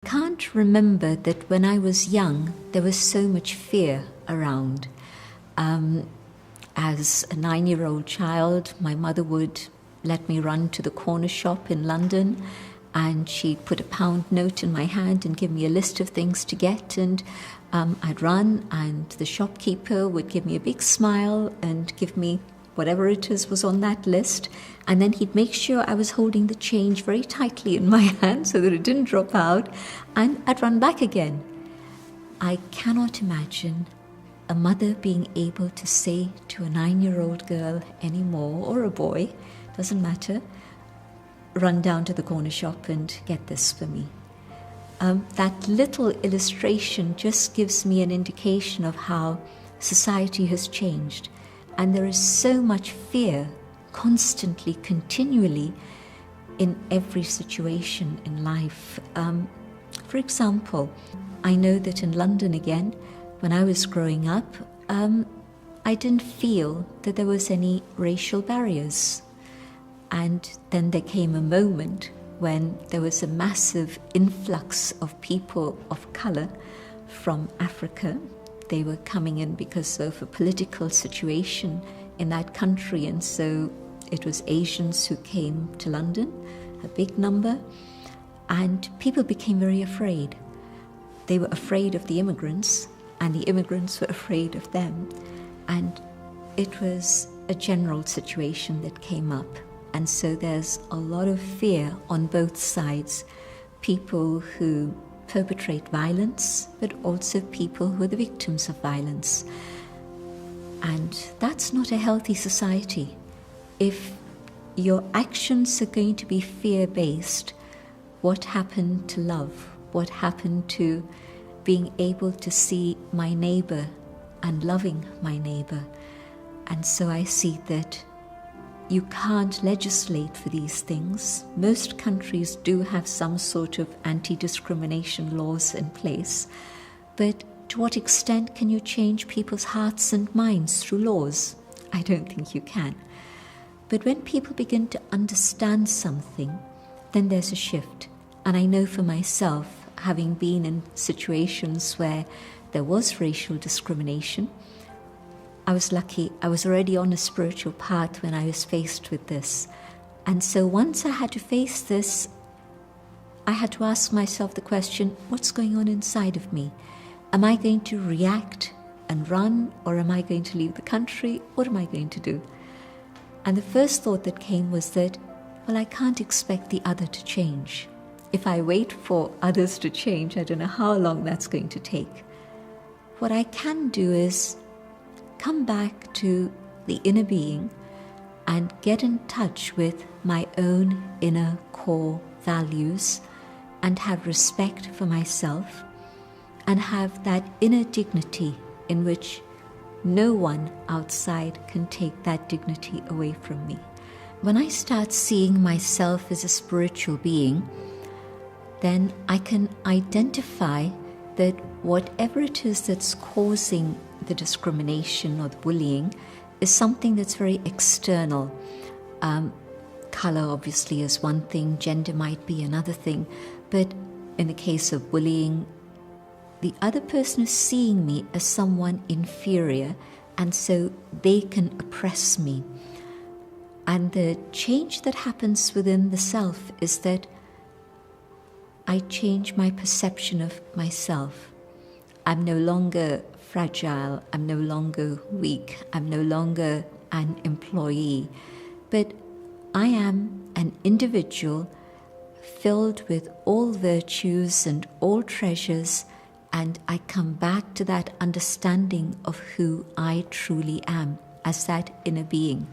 Can't remember that when I was young there was so much fear around. As a 9-year-old child, my mother would let me run to the corner shop in London, and she'd put a pound note in my hand and give me a list of things to get, and I'd run, and the shopkeeper would give me a big smile and give me whatever it is was on that list, and then he'd make sure I was holding the change very tightly in my hand so that it didn't drop out, and I'd run back again. I cannot imagine a mother being able to say to a 9-year-old girl anymore, or a boy, doesn't matter, run down to the corner shop and get this for me. That little illustration just gives me an indication of how society has changed. And there is so much fear constantly, continually, in every situation in life. For example, I know that in London again, when I was growing up, I didn't feel that there was any racial barriers. And then there came a moment when there was a massive influx of people of color from Africa. They were coming in because of a political situation in that country, and so it was Asians who came to London, a big number, and people became very afraid. They were afraid of the immigrants, and the immigrants were afraid of them, and it was a general situation that came up. And so there's a lot of fear on both sides, people who perpetrate violence, but also people who are the victims of violence. And that's not a healthy society. If your actions are going to be fear-based, what happened to love? What happened to being able to see my neighbor and loving my neighbor? And so I see that you can't legislate for these things. Most countries do have some sort of anti-discrimination laws in place, but to what extent can you change people's hearts and minds through laws? I don't think you can. But when people begin to understand something, then there's a shift. And I know for myself, having been in situations where there was racial discrimination, I was lucky. I was already on a spiritual path when I was faced with this. And so once I had to face this, I had to ask myself the question, what's going on inside of me? Am I going to react and run, or am I going to leave the country? What am I going to do? And the first thought that came was that, well, I can't expect the other to change. If I wait for others to change, I don't know how long that's going to take. What I can do is come back to the inner being and get in touch with my own inner core values, and have respect for myself, and have that inner dignity in which no one outside can take that dignity away from me. When I start seeing myself as a spiritual being, then I can identify that whatever it is that's causing the discrimination or the bullying is something that's very external. Color obviously is one thing, gender might be another thing, but in the case of bullying, the other person is seeing me as someone inferior, and so they can oppress me. And the change that happens within the self is that I change my perception of myself. I'm no longer fragile, I'm no longer weak, I'm no longer an employee, but I am an individual filled with all virtues and all treasures, and I come back to that understanding of who I truly am as that inner being.